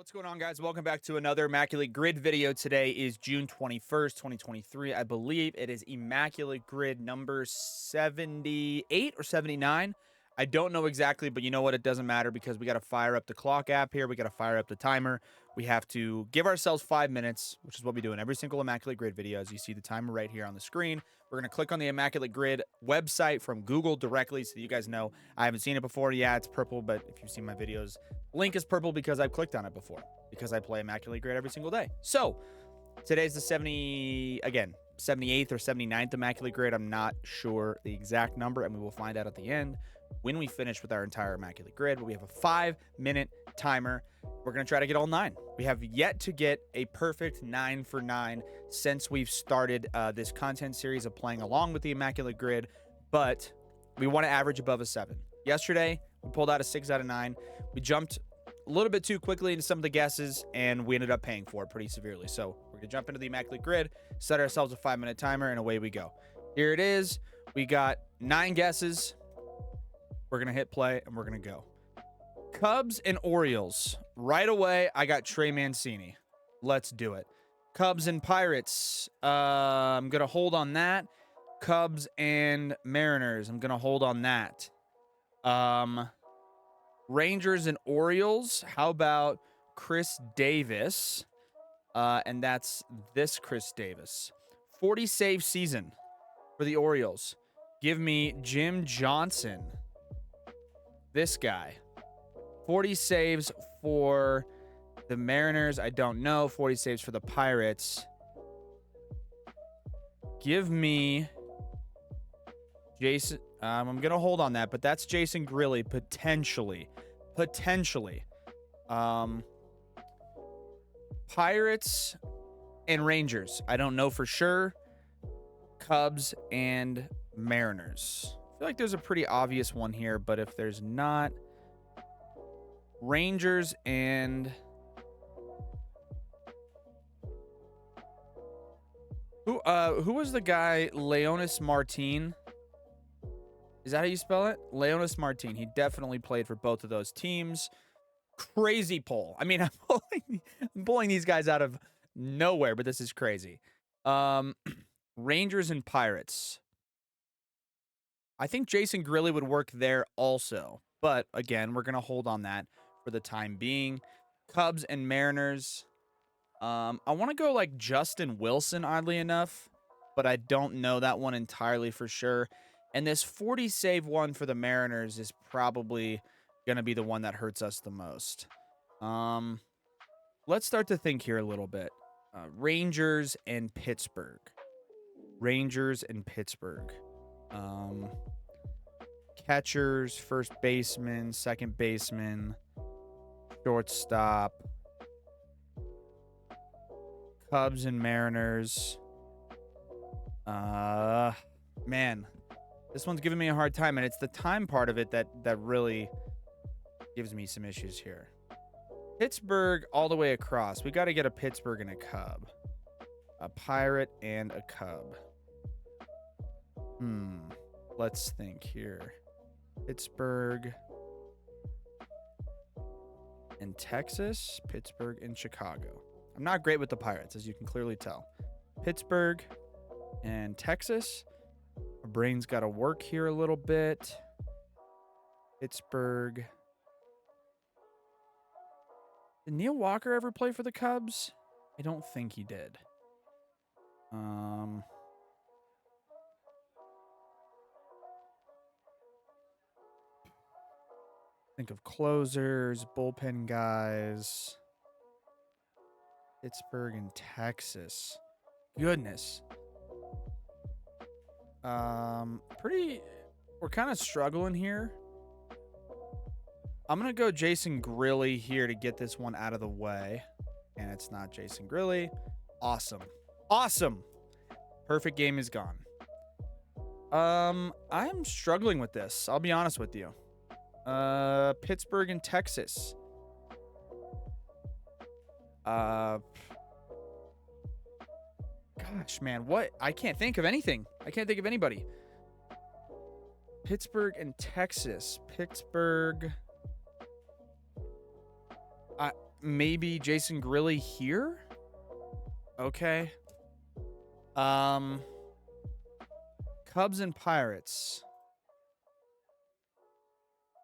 What's going on, guys? Welcome back to another Immaculate Grid video. Today is June 21st, 2023. I believe it is Immaculate Grid number 78 or 79. I don't know exactly, but you know what? It doesn't matter because we got to fire up the clock app here. We got to fire up the timer. We have to give ourselves 5 minutes, which is what we do in every single Immaculate Grid video. As you see the timer right here on the screen, we're going to click on the Immaculate Grid website from Google directly so that you guys know. I haven't seen it before. Yeah, it's purple, but if you've seen my videos, link is purple because I've clicked on it before, because I play Immaculate Grid every single day. So today's the 78th or 79th Immaculate Grid. I'm not sure the exact number, and we will find out at the end when we finish with our entire Immaculate Grid. But we have a 5-minute timer. We're going to try to get all 9. We have yet to get a perfect 9 for 9 since we've started this content series of playing along with the Immaculate Grid, but we want to average above a 7. Yesterday, we pulled out a 6 out of 9. We jumped a little bit too quickly into some of the guesses, and we ended up paying for it pretty severely. So we're going to jump into the Immaculate Grid, set ourselves a 5-minute timer, and away we go. Here it is. We got 9 guesses. We're going to hit play, and we're going to go. Cubs and Orioles. Right away, I got Trey Mancini. Let's do it. Cubs and Pirates. I'm going to hold on that. Cubs and Mariners. I'm going to hold on that. Rangers and Orioles. How about Chris Davis? And that's this Chris Davis. 40 save season for the Orioles. Give me Jim Johnson. This guy. 40 saves for the Mariners. I don't know. 40 saves for the Pirates. Give me Jason. I'm going to hold on that, but that's Jason Grilli potentially. Pirates and Rangers. I don't know for sure. Cubs and Mariners. I feel like there's a pretty obvious one here, but if there's not, Rangers and who was the guy? Leonis Martin. Is that how you spell it? Leonis Martin. He definitely played for both of those teams. Crazy pull. I mean, I'm pulling these guys out of nowhere, but this is crazy. Rangers and Pirates. I think Jason Grilli would work there also. But again, we're going to hold on that for the time being. Cubs and Mariners. I want to go like Justin Wilson, oddly enough, but I don't know that one entirely for sure. And this 40 save one for the Mariners is probably going to be the one that hurts us the most. Let's start to think here a little bit. Rangers and Pittsburgh. Rangers and Pittsburgh. Catchers, first baseman, second baseman, shortstop. Cubs and Mariners. Man, this one's giving me a hard time, and it's the time part of it that really gives me some issues here. Pittsburgh all the way across. We got to get a Pittsburgh and a Cub. A Pirate and a Cub. Let's think here. Pittsburgh and Texas. Pittsburgh and Chicago. I'm not great with the Pirates, as you can clearly tell. Pittsburgh and Texas. My brain's got to work here a little bit. Pittsburgh. Did Neil Walker ever play for the Cubs? I don't think he did. Think of closers, bullpen guys. Pittsburgh and Texas. Goodness. We're kind of struggling here. I'm going to go Jason Grilli here to get this one out of the way. And it's not Jason Grilli. Awesome. Perfect game is gone. I'm struggling with this. I'll be honest with you. Pittsburgh and Texas. Gosh, man, what? I can't think of anything. I can't think of anybody. Pittsburgh and Texas. Pittsburgh. maybe Jason Grilly here. Okay. Cubs and Pirates.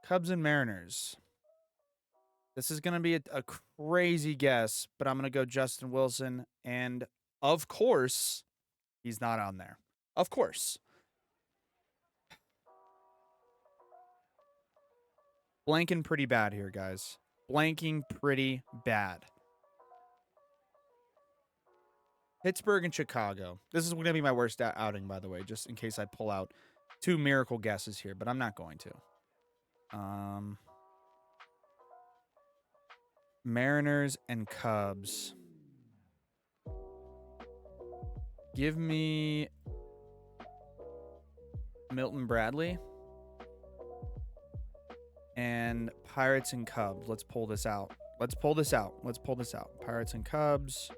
Cubs and Mariners. This is going to be a crazy guess, but I'm going to go Justin Wilson. And of course, he's not on there. Of course. Blanking pretty bad here, guys. Blanking pretty bad. Pittsburgh and Chicago. This is going to be my worst outing, by the way, just in case I pull out 2 miracle guesses here, but I'm not going to. Mariners and Cubs. Give me Milton Bradley. And Pirates and Cubs. Let's pull this out. Let's pull this out. Pirates and Cubs.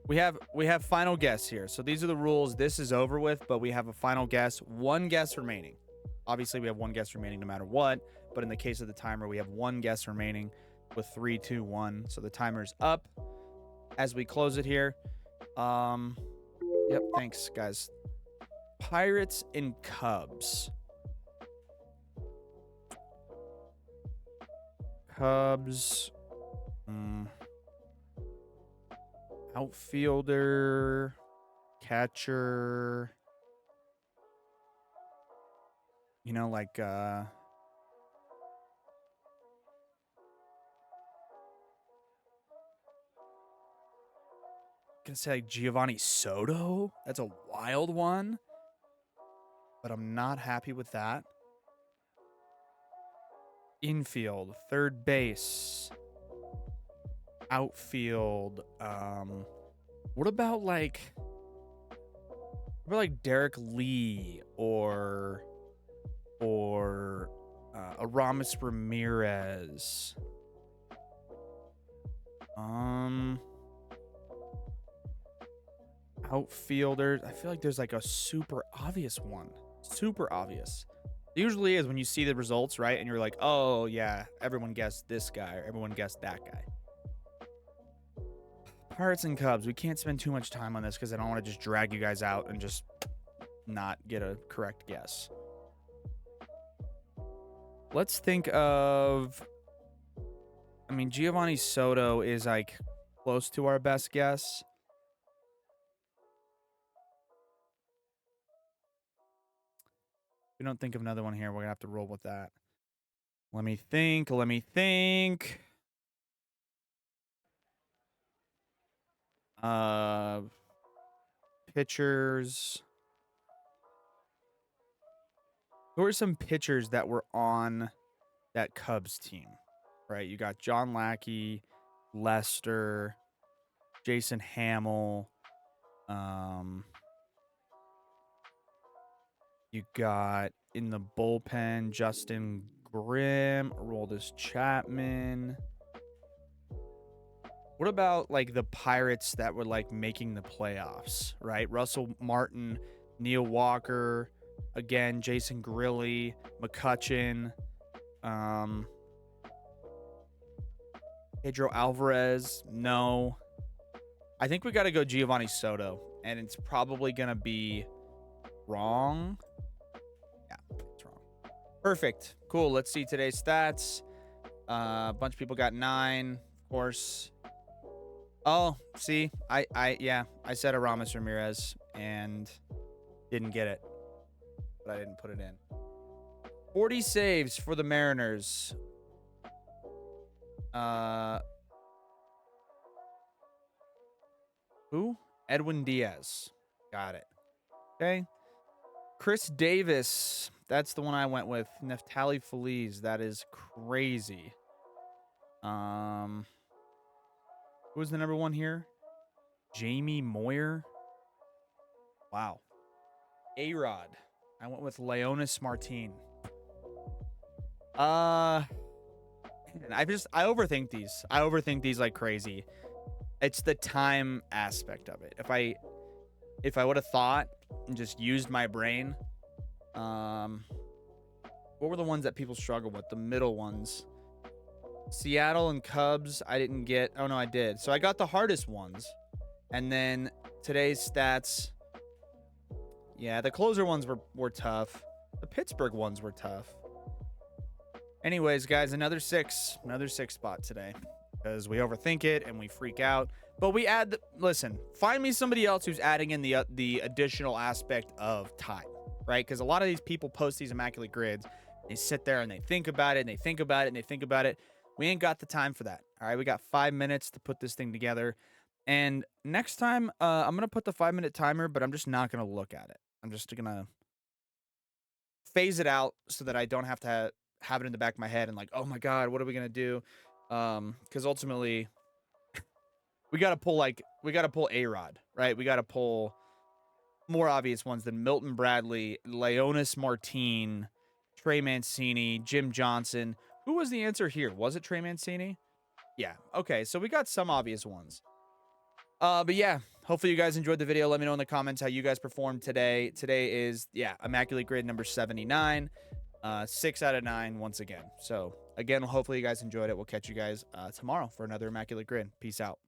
We have final guess here. So these are the rules. This is over with, but we have a final guess. 1 guess remaining. Obviously, we have 1 guess remaining no matter what. But in the case of the timer, we have 1 guess remaining with 3, 2, 1. So the timer's up as we close it here. Yep, thanks, guys. Pirates and Cubs. Cubs. Outfielder. Catcher. You know, like, gonna say like Giovanni Soto. That's a wild one, but I'm not happy with that. Infield, third base, outfield. What about like Derek Lee or Aramis Ramirez? Outfielders. I feel like there's like a super obvious one. Super obvious. It usually is when you see the results, right? And you're like, oh, yeah, everyone guessed this guy or everyone guessed that guy. Pirates and Cubs. We can't spend too much time on this because I don't want to just drag you guys out and just not get a correct guess. Let's think of... I mean, Giovanni Soto is like close to our best guess. If we don't think of another one here, we're going to have to roll with that. Let me think. Pitchers. Who are some pitchers that were on that Cubs team? Right? You got John Lackey, Lester, Jason Hamill. You got in the bullpen Justin Grimm, Aroldis Chapman. What about like the Pirates that were like making the playoffs, right? Russell Martin, Neil Walker, again, Jason Grilly, McCutchen, Pedro Alvarez. No. I think we got to go Giovanni Soto, and it's probably going to be wrong. Yeah, it's wrong. Perfect. Cool. Let's see today's stats. A bunch of people got 9, of course. Oh, see, I said Aramis Ramirez and didn't get it, but I didn't put it in. 40 saves for the Mariners. Who? Edwin Diaz. Got it. Okay. Chris Davis. That's the one I went with. Neftali Feliz. That is crazy. Who was the number 1 here? Jamie Moyer. Wow. A-Rod. I went with Leonis Martin. I overthink these. I overthink these like crazy. It's the time aspect of it. If I would have thought and just used my brain, what were the ones that people struggle with? The middle ones. Seattle and Cubs, I didn't get. Oh, no, I did. So I got the hardest ones. And then today's stats. Yeah, the closer ones were tough. The Pittsburgh ones were tough. Anyways, guys, another six spot today. Because we overthink it and we freak out. But we add, listen, find me somebody else who's adding in the additional aspect of time, right? Because a lot of these people post these immaculate grids. They sit there and they think about it and they think about it and they think about it. We ain't got the time for that. All right, we got 5 minutes to put this thing together. And next time, I'm going to put the 5-minute timer, but I'm just not going to look at it. I'm just going to phase it out so that I don't have to have it in the back of my head and like, oh my God, what are we going to do? Because ultimately, we got to pull A-Rod, right? We got to pull more obvious ones than Milton Bradley, Leonis Martin, Trey Mancini, Jim Johnson. Who was the answer here? Was it Trey Mancini? Yeah. Okay. So we got some obvious ones. But yeah, hopefully you guys enjoyed the video. Let me know in the comments how you guys performed today. Today is, yeah, Immaculate Grid number 79. 6 out of 9 once again. So again, hopefully you guys enjoyed it. We'll catch you guys tomorrow for another Immaculate Grid. Peace out.